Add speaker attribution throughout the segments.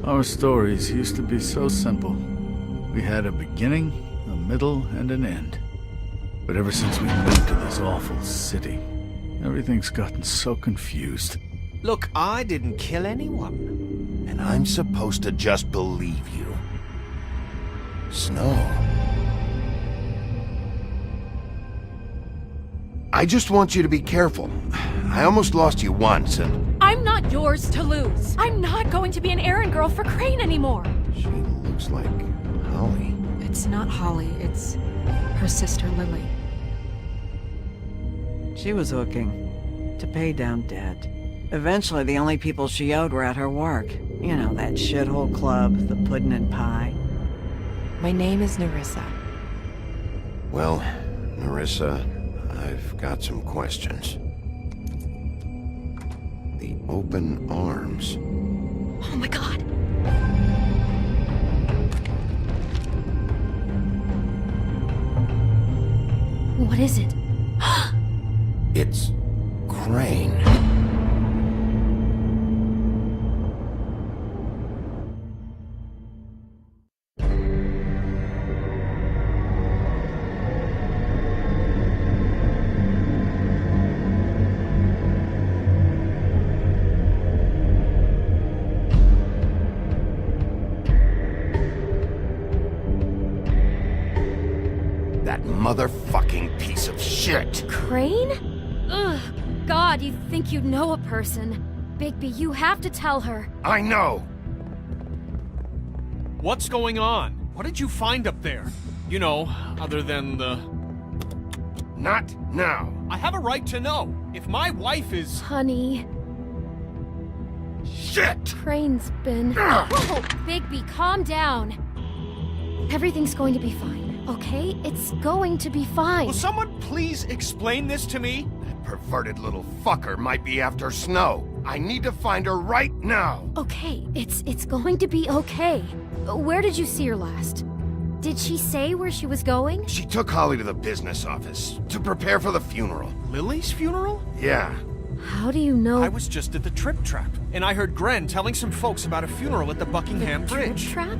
Speaker 1: Our stories used to be so simple. We had a beginning, a middle, and an end. But ever since we moved to this awful city, everything's gotten so confused.
Speaker 2: Look, I didn't kill anyone.
Speaker 3: And I'm supposed to just believe you. Snow. I just want you to be careful. I almost lost you once, and...
Speaker 4: I'm not yours to lose. I'm not going to be an errand girl for Crane anymore.
Speaker 3: She looks like Holly.
Speaker 5: It's not Holly, it's her sister Lily.
Speaker 6: She was hooking to pay down debt. Eventually, the only people she owed were at her work. You know, that shithole club, the Puddin' and Pie.
Speaker 5: My name is Nerissa.
Speaker 3: Well, Nerissa, I've got some questions. The open arms.
Speaker 4: Oh my god. What is it?
Speaker 3: It's Crane. That motherfucking piece of shit!
Speaker 4: Crane? Ugh, God, you'd think you'd know a person. Bigby, you have to tell her.
Speaker 3: I know!
Speaker 2: What's going on? What did you find up there? You know, other than the...
Speaker 3: Not now.
Speaker 2: I have a right to know. If my wife is...
Speaker 4: Honey,
Speaker 3: Shit!
Speaker 4: Crane's been... Whoa, Bigby, calm down. Everything's going to be fine, okay? It's going to be fine.
Speaker 2: Will someone please explain this to me?
Speaker 3: That perverted little fucker might be after Snow. I need to find her right now.
Speaker 4: Okay, it's going to be okay. Where did you see her last? Did she say where she was going?
Speaker 3: She took Holly to the business office to prepare for the funeral.
Speaker 2: Lily's funeral?
Speaker 3: Yeah.
Speaker 4: How do you know?
Speaker 2: I was just at the Trip Trap, and I heard Gren telling some folks about a funeral at the Buckingham Bridge.
Speaker 4: Trip trap?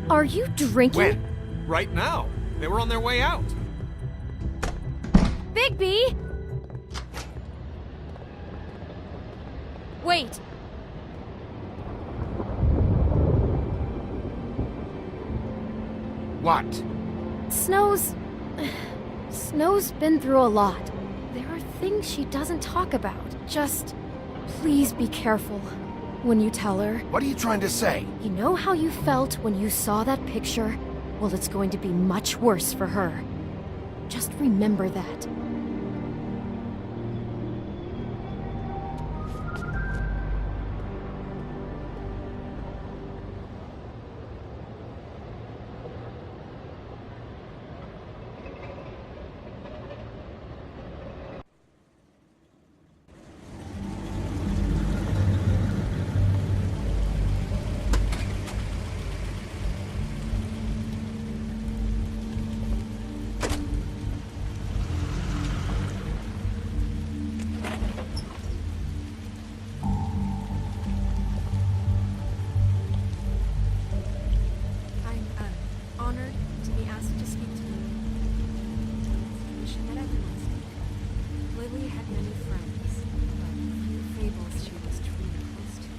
Speaker 4: Are you drinking?
Speaker 3: When?
Speaker 2: Right now. They were on their way out.
Speaker 4: Bigby! Wait.
Speaker 3: What?
Speaker 4: Snow's been through a lot. There are things she doesn't talk about. Just please be careful when you tell her.
Speaker 3: What are you trying to say?
Speaker 4: You know how you felt when you saw that picture? Well, it's going to be much worse for her. Just remember that. Honored to be asked to speak to you. She met everyone's Lily had many friends, but few fables she was truly close to.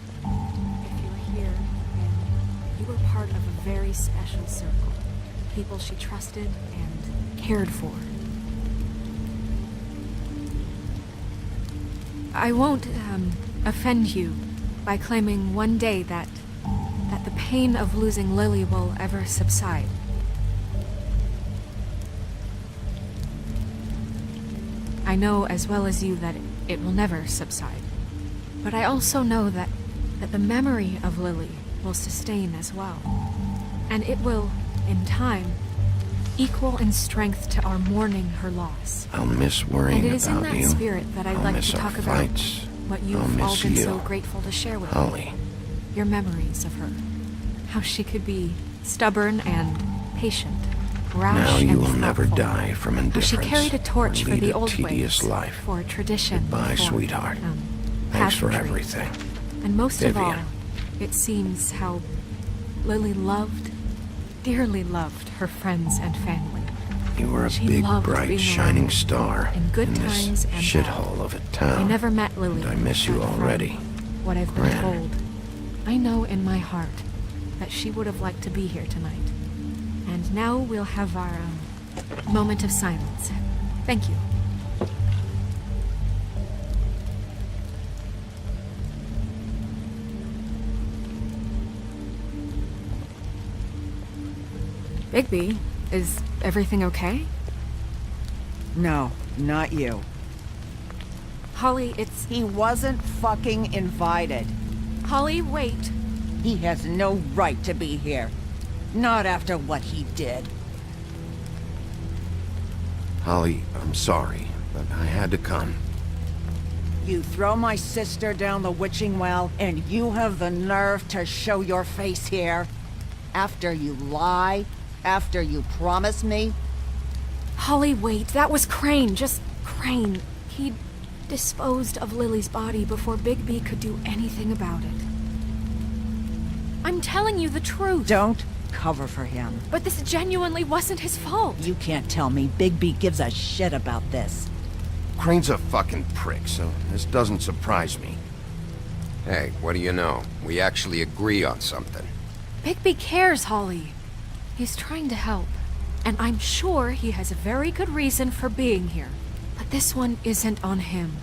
Speaker 4: If you were here, then you were part of a very special circle. People she trusted and cared for. I won't, offend you by claiming one day that the pain of losing Lily will ever subside. I know as well as you that it will never subside. But I also know that the memory of Lily will sustain as well. And it will, in time, equal in strength to our mourning her loss.
Speaker 3: I'll miss worrying
Speaker 4: And it is in
Speaker 3: about
Speaker 4: that
Speaker 3: you.
Speaker 4: spirit that I'd
Speaker 3: I'll
Speaker 4: like
Speaker 3: miss
Speaker 4: to
Speaker 3: our
Speaker 4: talk about
Speaker 3: fights.
Speaker 4: what
Speaker 3: I'll
Speaker 4: you've all
Speaker 3: miss
Speaker 4: been
Speaker 3: you.
Speaker 4: so grateful to share with me.
Speaker 3: Holly.
Speaker 4: Your memories of her. How she could be stubborn and patient. Rash
Speaker 3: Now you
Speaker 4: and
Speaker 3: will never
Speaker 4: thoughtful.
Speaker 3: die from
Speaker 4: How
Speaker 3: indifference.
Speaker 4: she carried a torch
Speaker 3: or
Speaker 4: for
Speaker 3: lead
Speaker 4: the
Speaker 3: a
Speaker 4: old
Speaker 3: tedious
Speaker 4: ways,
Speaker 3: life.
Speaker 4: for tradition,
Speaker 3: Goodbye,
Speaker 4: for,
Speaker 3: sweetheart. Thanks for
Speaker 4: pageantry.
Speaker 3: everything.
Speaker 4: And most of all,
Speaker 3: Vivian.
Speaker 4: it seems how Lily loved, dearly loved her friends and family.
Speaker 3: You were a
Speaker 4: She
Speaker 3: big,
Speaker 4: loved
Speaker 3: bright,
Speaker 4: being
Speaker 3: shining
Speaker 4: around
Speaker 3: star
Speaker 4: in good
Speaker 3: this
Speaker 4: times and
Speaker 3: shithole of a town.
Speaker 4: I never met Lily.
Speaker 3: And I miss you
Speaker 4: but from
Speaker 3: already.
Speaker 4: What I've been
Speaker 3: Gran.
Speaker 4: told, I know in my heart that she would have liked to be here tonight. And now we'll have our moment of silence. Thank you. Bigby, is everything okay?
Speaker 6: No, not you.
Speaker 4: Holly, it's...
Speaker 6: He wasn't fucking invited.
Speaker 4: Holly, wait.
Speaker 6: He has no right to be here. Not after what he did.
Speaker 3: Holly, I'm sorry, but I had to come.
Speaker 6: You throw my sister down the witching well, and you have the nerve to show your face here? After you lie? After you promise me?
Speaker 4: Holly, wait. That was Crane. Just Crane. He disposed of Lily's body before Bigby could do anything about it. I'm telling you the truth.
Speaker 6: Don't cover for him.
Speaker 4: But this genuinely wasn't his fault.
Speaker 6: You can't tell me Bigby gives a shit about this.
Speaker 3: Crane's a fucking prick, so this doesn't surprise me.
Speaker 7: Hey, what do you know? We actually agree on something.
Speaker 4: Bigby cares, Holly. He's trying to help. And I'm sure he has a very good reason for being here. But this one isn't on him.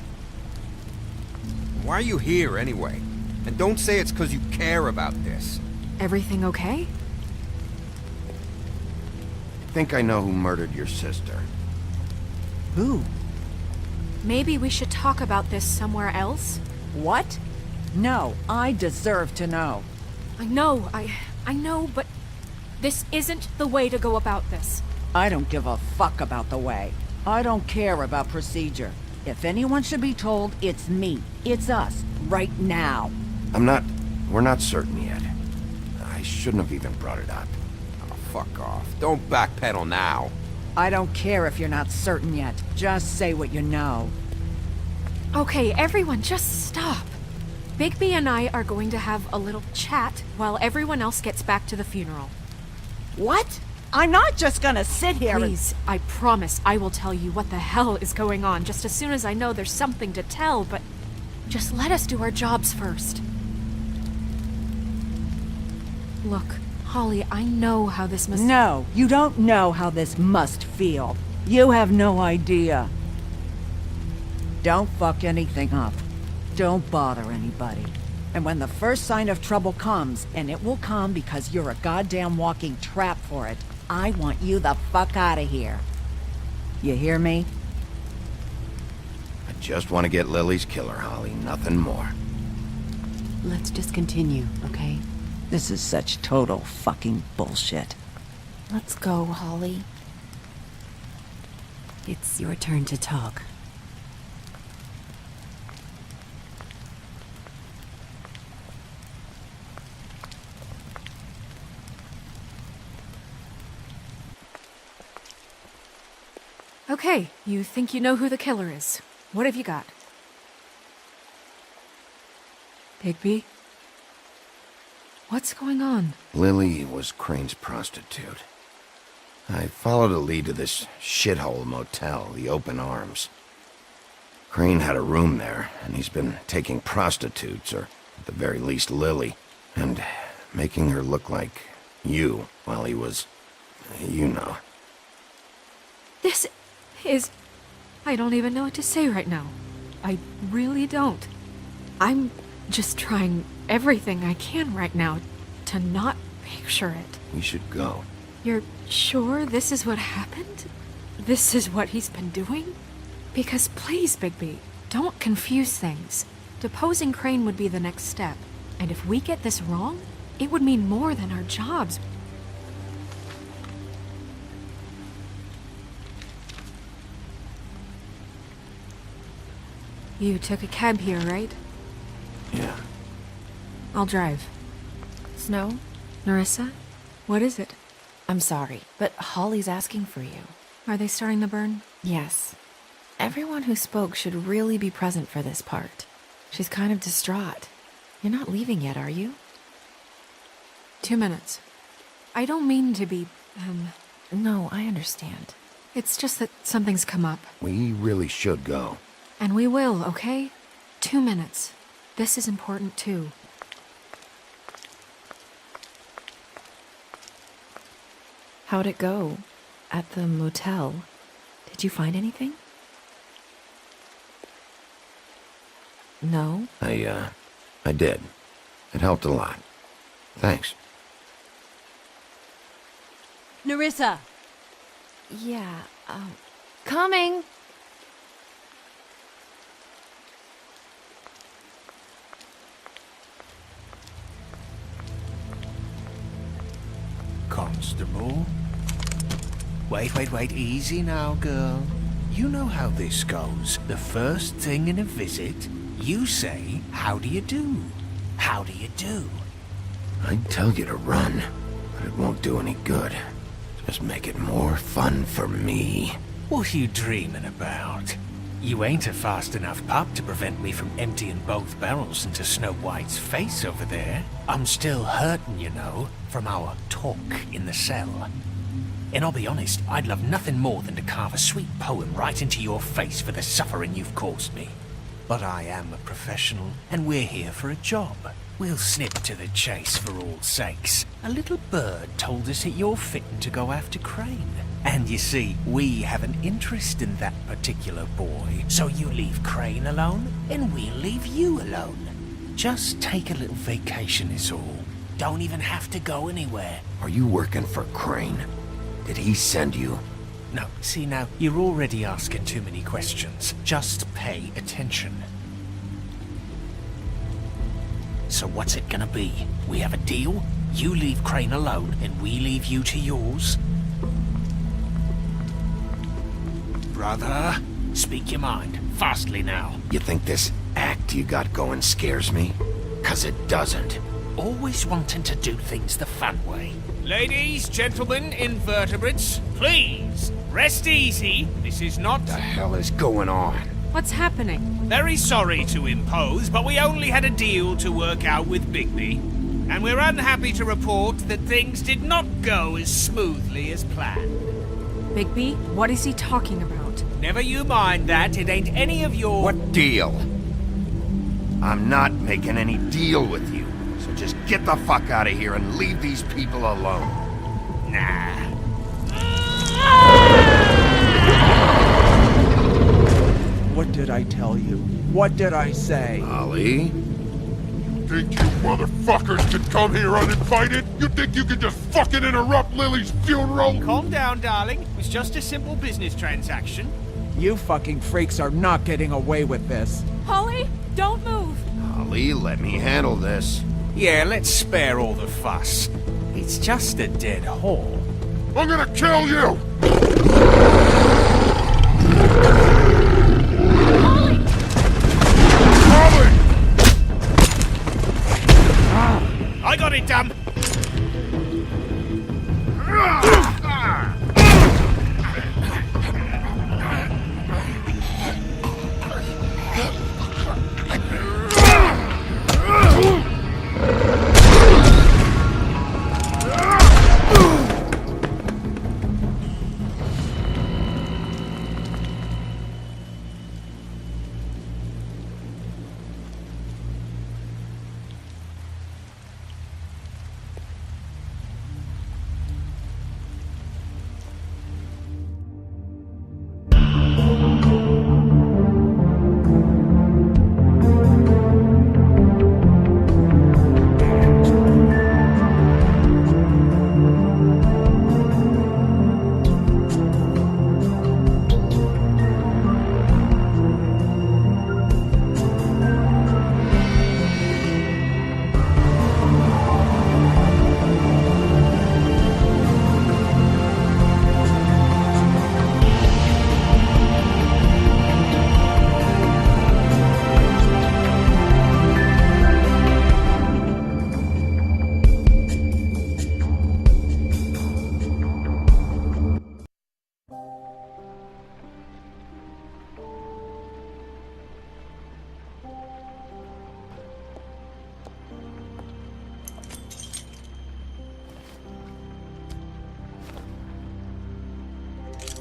Speaker 7: Why are you here anyway? And don't say it's because you care about this.
Speaker 4: Everything okay?
Speaker 3: I think I know who murdered your sister.
Speaker 6: Who?
Speaker 4: Maybe we should talk about this somewhere else?
Speaker 6: What? No, I deserve to know.
Speaker 4: I know, but this isn't the way to go about this.
Speaker 6: I don't give a fuck about the way. I don't care about procedure. If anyone should be told, it's me. It's us. Right now.
Speaker 3: We're not certain yet. I shouldn't have even brought it up.
Speaker 7: Oh, fuck off. Don't backpedal now.
Speaker 6: I don't care if you're not certain yet. Just say what you know.
Speaker 4: Okay, everyone, just stop. Bigby and I are going to have a little chat while everyone else gets back to the funeral.
Speaker 6: What? I'm not just gonna sit here
Speaker 4: Please, I promise I will tell you what the hell is going on just as soon as I know there's something to tell, but just let us do our jobs first. Look, Holly, I know how this must...
Speaker 6: No, you don't know how this must feel. You have no idea. Don't fuck anything up. Don't bother anybody. And when the first sign of trouble comes, and it will come because you're a goddamn walking trap for it, I want you the fuck out of here. You hear me?
Speaker 3: I just want to get Lily's killer, Holly. Nothing more.
Speaker 8: Let's just continue, okay?
Speaker 6: This is such total fucking bullshit.
Speaker 8: Let's go, Holly. It's your turn to talk.
Speaker 4: Okay, you think you know who the killer is. What have you got? Bigby? What's going on?
Speaker 3: Lily was Crane's prostitute. I followed a lead to this shithole motel, the Open Arms. Crane had a room there, and he's been taking prostitutes, or at the very least Lily, and making her look like you while he was... you know.
Speaker 4: This is... I don't even know what to say right now. I really don't. I'm just trying everything I can right now to not picture it.
Speaker 3: We should go.
Speaker 4: You're sure this is what happened? This is what he's been doing? Because please, Bigby, don't confuse things. Deposing Crane would be the next step. And if we get this wrong, it would mean more than our jobs. You took a cab here, right?
Speaker 3: Yeah.
Speaker 4: I'll drive. Snow? Narissa? What is it?
Speaker 8: I'm sorry, but Holly's asking for you.
Speaker 5: Are they starting the burn?
Speaker 8: Yes. Everyone who spoke should really be present for this part. She's kind of distraught. You're not leaving yet, are you?
Speaker 5: 2 minutes. I don't mean to be,
Speaker 8: No, I understand.
Speaker 5: It's just that something's come up.
Speaker 3: We really should go.
Speaker 5: And we will, okay? 2 minutes. This is important too.
Speaker 8: How'd it go? At the motel? Did you find anything? No?
Speaker 3: I did. It helped a lot. Thanks.
Speaker 6: Nerissa!
Speaker 8: Yeah, coming!
Speaker 2: Constable? Wait, easy now, girl. You know how this goes. The first thing in a visit, you say, how do you do? How do you do?
Speaker 3: I'd tell you to run, but it won't do any good. Just make it more fun for me.
Speaker 2: What are you dreaming about? You ain't a fast enough pup to prevent me from emptying both barrels into Snow White's face over there. I'm still hurting, you know, from our talk in the cell. And I'll be honest, I'd love nothing more than to carve a sweet poem right into your face for the suffering you've caused me. But I am a professional, and we're here for a job. We'll snip to the chase for all sakes. A little bird told us that you're fitting to go after Crane. And you see, we have an interest in that particular boy. So you leave Crane alone, and we'll leave you alone. Just take a little vacation is all. Don't even have to go anywhere.
Speaker 3: Are you working for Crane? Did he send you?
Speaker 2: No, see now, you're already asking too many questions. Just pay attention. So what's it gonna be? We have a deal? You leave Crane alone, and we leave you to yours? Brother, speak your mind. Fastly now.
Speaker 3: You think this act you got going scares me? 'Cause it doesn't.
Speaker 2: Always wanting to do things the fun way. Ladies, gentlemen, invertebrates, please, rest easy. This is not...
Speaker 3: The hell is going on?
Speaker 5: What's happening?
Speaker 2: Very sorry to impose, but we only had a deal to work out with Bigby. And we're unhappy to report that things did not go as smoothly as planned.
Speaker 5: Bigby, what is he talking about?
Speaker 2: Never you mind that, it ain't any of your...
Speaker 3: What deal? I'm not making any deal with you. So just get the fuck out of here and leave these people alone.
Speaker 2: Nah.
Speaker 9: What did I tell you? What did I say?
Speaker 3: Ollie?
Speaker 10: Think you motherfuckers could come here uninvited? You think you could just fucking interrupt Lily's funeral?
Speaker 2: Calm down, darling. It was just a simple business transaction.
Speaker 9: You fucking freaks are not getting away with this.
Speaker 5: Holly, don't move!
Speaker 3: Ollie, let me handle this.
Speaker 2: Yeah, let's spare all the fuss. It's just a dead hole.
Speaker 10: I'm gonna kill you! Holly!
Speaker 2: I got it, damn!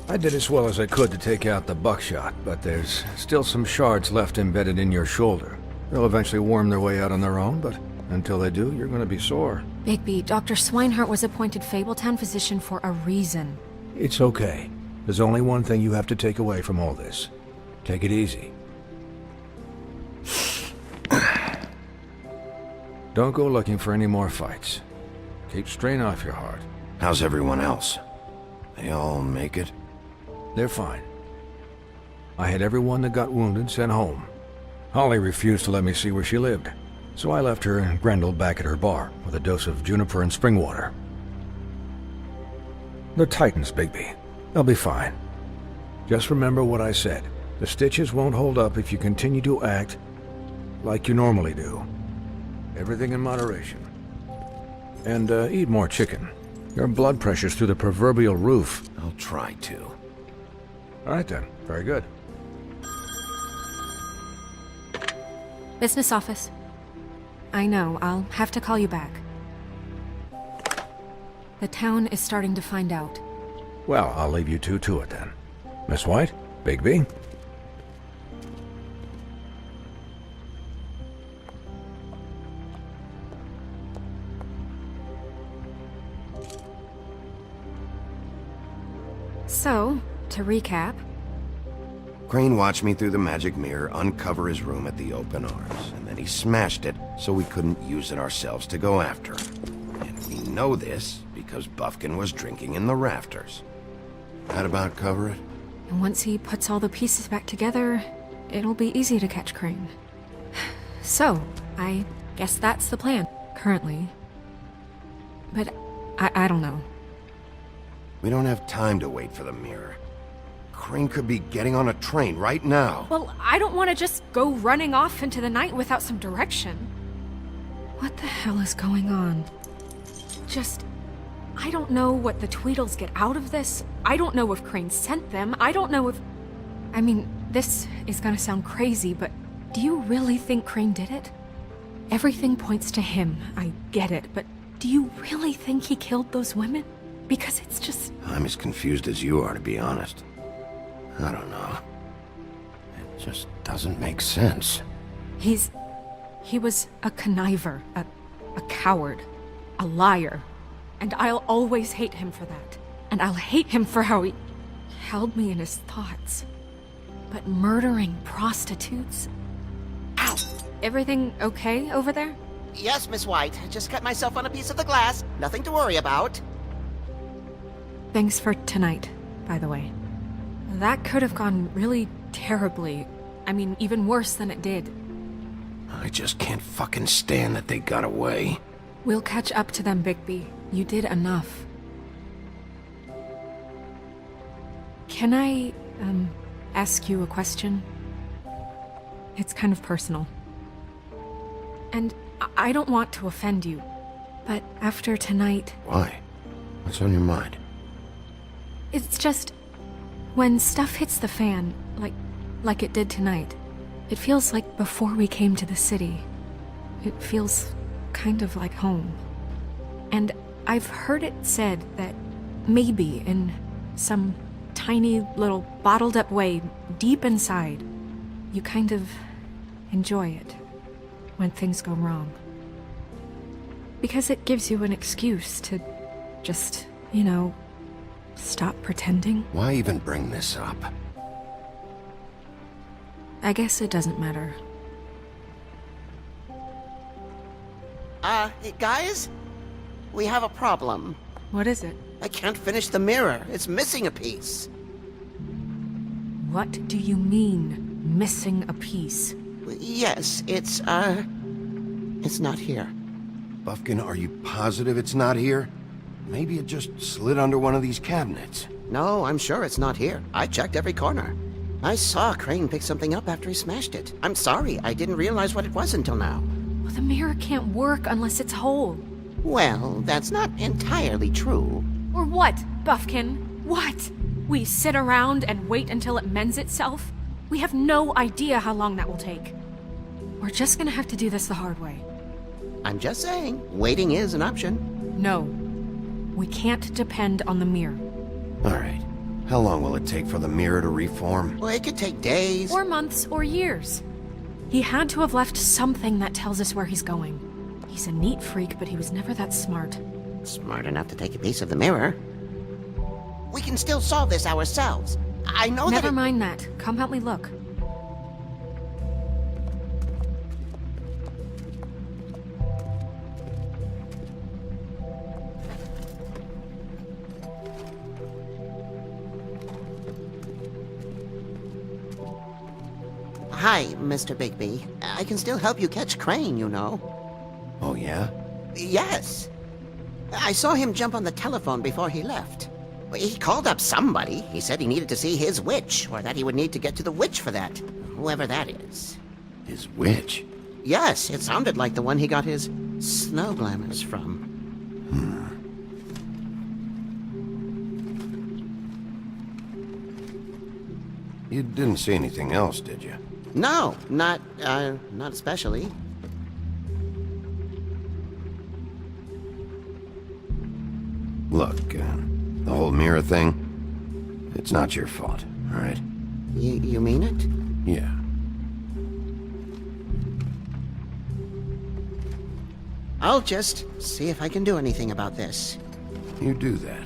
Speaker 11: I did as well as I could to take out the buckshot, but there's still some shards left embedded in your shoulder. They'll eventually worm their way out on their own, but until they do, you're gonna be sore.
Speaker 5: Bigby, Dr. Swinehart was appointed Fabletown physician for a reason.
Speaker 11: It's okay. There's only one thing you have to take away from all this. Take it easy. Don't go looking for any more fights. Keep strain off your heart.
Speaker 3: How's everyone else? They all make it?
Speaker 11: They're fine. I had everyone that got wounded sent home. Holly refused to let me see where she lived, so I left her and Grendel back at her bar with a dose of juniper and spring water. They're Titans, Bigby. They'll be fine. Just remember what I said. The stitches won't hold up if you continue to act like you normally do. Everything in moderation. And eat more chicken. Your blood pressure's through the proverbial roof.
Speaker 3: I'll try to.
Speaker 11: All right then. Very good.
Speaker 5: Business office. I know, I'll have to call you back. The town is starting to find out.
Speaker 11: Well, I'll leave you two to it then. Miss White? Bigby?
Speaker 5: So, to recap,
Speaker 3: Crane watched me through the magic mirror uncover his room at the open arms, and then he smashed it so we couldn't use it ourselves to go after him. And we know this because Buffkin was drinking in the rafters. That about cover it?
Speaker 5: and once he puts all the pieces back together, it'll be easy to catch Crane. So, I guess that's the plan, currently. But I don't know.
Speaker 3: We don't have time to wait for the mirror. Crane could be getting on a train right now.
Speaker 5: Well, I don't want to just go running off into the night without some direction. What the hell is going on? I don't know what the Tweedles get out of this. I don't know if Crane sent them. I don't know if... I mean, this is gonna sound crazy, but do you really think Crane did it? Everything points to him, I get it, but do you really think he killed those women? Because it's just...
Speaker 3: I'm as confused as you are, to be honest. I don't know. It just doesn't make sense.
Speaker 5: He was a conniver, a coward, a liar. And I'll always hate him for that. And I'll hate him for how he held me in his thoughts. But murdering prostitutes? Ow! Everything okay over there?
Speaker 12: Yes, Miss White. I just cut myself on a piece of the glass. Nothing to worry about.
Speaker 5: Thanks for tonight, by the way. That could have gone really terribly. I mean, even worse than it did.
Speaker 3: I just can't fucking stand that they got away.
Speaker 5: We'll catch up to them, Bigby. You did enough. Can I, ask you a question? It's kind of personal. And I don't want to offend you, but after tonight...
Speaker 3: Why? What's on your mind?
Speaker 5: It's just... when stuff hits the fan, like it did tonight, it feels like before we came to the city. It feels kind of like home. And I've heard it said that maybe in some tiny little bottled up way deep inside, you kind of enjoy it when things go wrong. Because it gives you an excuse to just, stop pretending.
Speaker 3: Why even bring this up?
Speaker 5: I guess it doesn't matter.
Speaker 12: Guys? We have a problem.
Speaker 5: What is it?
Speaker 12: I can't finish the mirror. It's missing a piece.
Speaker 5: What do you mean, missing a piece?
Speaker 12: Yes, it's not here.
Speaker 3: Buffkin, are you positive it's not here? Maybe it just slid under one of these cabinets.
Speaker 12: No, I'm sure it's not here. I checked every corner. I saw Crane pick something up after he smashed it. I'm sorry, I didn't realize what it was until now.
Speaker 5: Well, the mirror can't work unless it's whole.
Speaker 12: Well, that's not entirely true.
Speaker 5: Or what, Buffkin? What? We sit around and wait until it mends itself? We have no idea how long that will take. We're just gonna have to do this the hard way.
Speaker 12: I'm just saying, waiting is an option.
Speaker 5: No. We can't depend on the mirror.
Speaker 3: All right. How long will it take for the mirror to reform?
Speaker 12: Well, it could take days.
Speaker 5: Or months, or years. He had to have left something that tells us where he's going. He's a neat freak, but he was never that smart.
Speaker 12: Smart enough to take a piece of the mirror. We can still solve this ourselves. I know
Speaker 5: Never
Speaker 12: that
Speaker 5: mind that. Come help me look.
Speaker 12: Hi, Mr. Bigby. I can still help you catch Crane, you know.
Speaker 3: Oh, yeah?
Speaker 12: Yes. I saw him jump on the telephone before he left. He called up somebody. He said he needed to see his witch, or that he would need to get to the witch for that. Whoever that is.
Speaker 3: His witch?
Speaker 12: Yes, it sounded like the one he got his snow glamours from.
Speaker 3: You didn't see anything else, did you?
Speaker 12: No, not especially.
Speaker 3: Look, the whole mirror thing, it's not your fault, all right?
Speaker 12: You mean it?
Speaker 3: Yeah.
Speaker 12: I'll just see if I can do anything about this.
Speaker 3: You do that.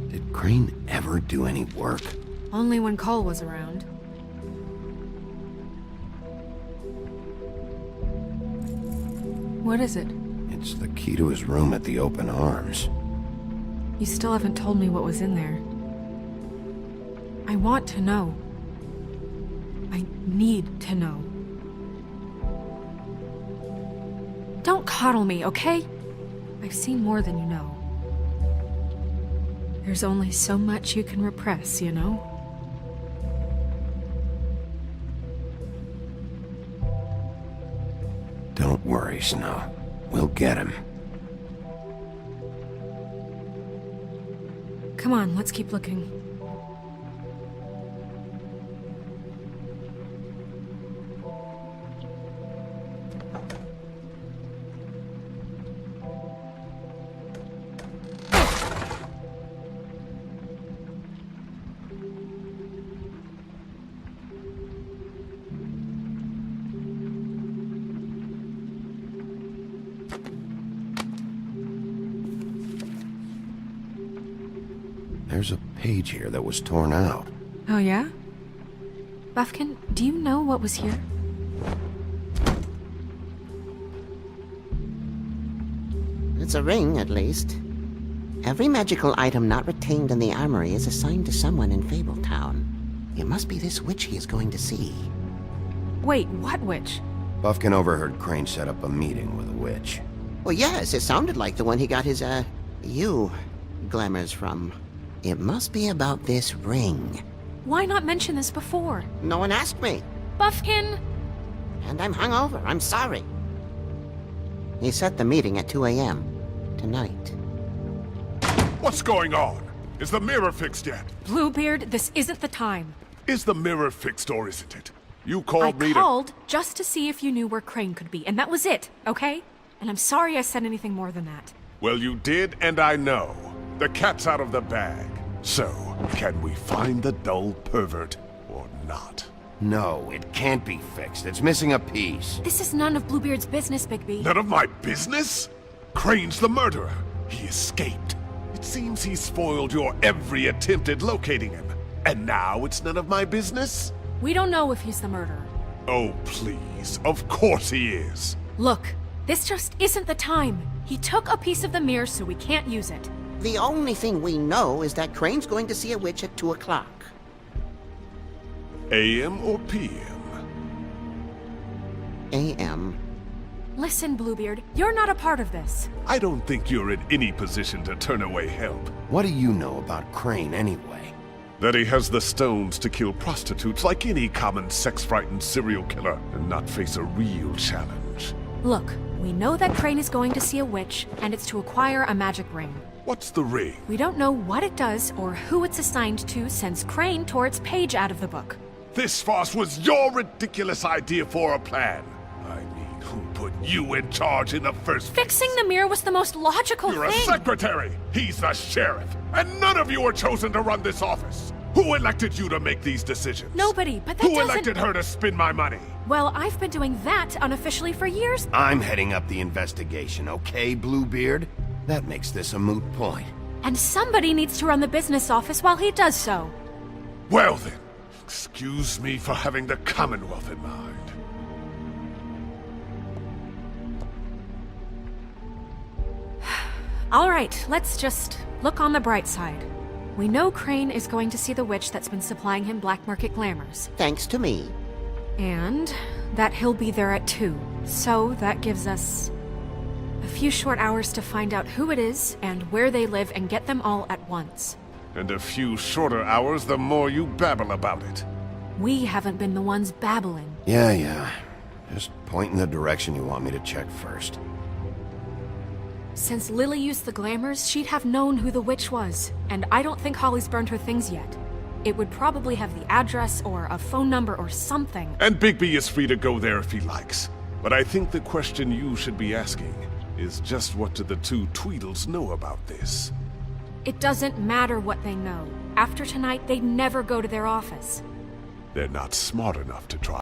Speaker 3: Did Crane ever do any work?
Speaker 5: Only when Cole was around. What is it?
Speaker 3: It's the key to his room at the Open Arms.
Speaker 5: You still haven't told me what was in there. I want to know. I need to know. Don't coddle me, okay? I've seen more than you know. There's only so much you can repress, you know?
Speaker 3: Don't worry, Snow. We'll get him.
Speaker 5: Come on, let's keep looking.
Speaker 3: There's a page here that was torn out.
Speaker 5: Oh, yeah? Buffkin, do you know what was here?
Speaker 12: It's a ring, at least. Every magical item not retained in the armory is assigned to someone in Fabletown. It must be this witch he is going to see.
Speaker 5: Wait, what witch?
Speaker 3: Buffkin overheard Crane set up a meeting with a witch.
Speaker 12: Well, yes, it sounded like the one he got his, glamours from. It must be about this ring.
Speaker 5: Why not mention this before?
Speaker 12: No one asked me.
Speaker 5: Buffkin!
Speaker 12: And I'm hungover. I'm sorry. He set the meeting at 2 a.m. tonight.
Speaker 10: What's going on? Is the mirror fixed yet?
Speaker 5: Bluebeard, this isn't the time.
Speaker 10: Is the mirror fixed or isn't it? You
Speaker 5: I
Speaker 10: called me
Speaker 5: called just to see if you knew where Crane could be, and that was it, okay? And I'm sorry I said anything more than that.
Speaker 10: Well, you did, and I know. The cat's out of the bag. So, can we find the dull pervert or not?
Speaker 3: No, it can't be fixed. It's missing a piece.
Speaker 5: This is none of Bluebeard's business, Bigby.
Speaker 10: None of my business? Crane's the murderer. He escaped. It seems he spoiled your every attempt at locating him. And now it's none of my business?
Speaker 5: We don't know if he's the murderer.
Speaker 10: Oh, please. Of course he is.
Speaker 5: Look, this just isn't the time. He took a piece of the mirror, so we can't use it.
Speaker 12: The only thing we know is that Crane's going to see a witch at 2 o'clock.
Speaker 10: AM or PM?
Speaker 12: AM.
Speaker 5: Listen, Bluebeard, you're not a part of this.
Speaker 10: I don't think you're in any position to turn away help.
Speaker 3: What do you know about Crane anyway?
Speaker 10: That he has the stones to kill prostitutes like any common sex-frightened serial killer and not face a real challenge.
Speaker 5: Look, we know that Crane is going to see a witch, and it's to acquire a magic ring.
Speaker 10: What's the ring?
Speaker 5: We don't know what it does or who it's assigned to since Crane tore its page out of the book.
Speaker 10: This farce was your ridiculous idea for a plan. I mean, who put you in charge in the first place?
Speaker 5: Fixing the mirror was the most logical
Speaker 10: You're
Speaker 5: thing.
Speaker 10: a secretary! He's the sheriff! And none of you were chosen to run this office! Who elected you to make these decisions?
Speaker 5: Nobody, but that
Speaker 10: Who
Speaker 5: doesn't...
Speaker 10: elected her to spend my money?
Speaker 5: Well, I've been doing that unofficially for years.
Speaker 3: I'm heading up the investigation, okay, Bluebeard? That makes this a moot point.
Speaker 5: And somebody needs to run the business office while he does so.
Speaker 10: Well then, excuse me for having the Commonwealth in mind.
Speaker 5: All right, let's just look on the bright side. We know Crane is going to see the witch that's been supplying him black market glamours.
Speaker 12: Thanks to me.
Speaker 5: And that he'll be there at 2. So that gives us a few short hours to find out who it is and where they live and get them all at once.
Speaker 10: And a few shorter hours the more you babble about it.
Speaker 5: We haven't been the ones babbling.
Speaker 3: Yeah. Just point in the direction you want me to check first.
Speaker 5: Since Lily used the glamours, she'd have known who the witch was, and I don't think Holly's burned her things yet. It would probably have the address or a phone number or something.
Speaker 10: And Bigby is free to go there if he likes. But I think the question you should be asking is just what do the two Tweedles know about this?
Speaker 5: It doesn't matter what they know. After tonight, they'd never go to their office.
Speaker 10: They're not smart enough to try.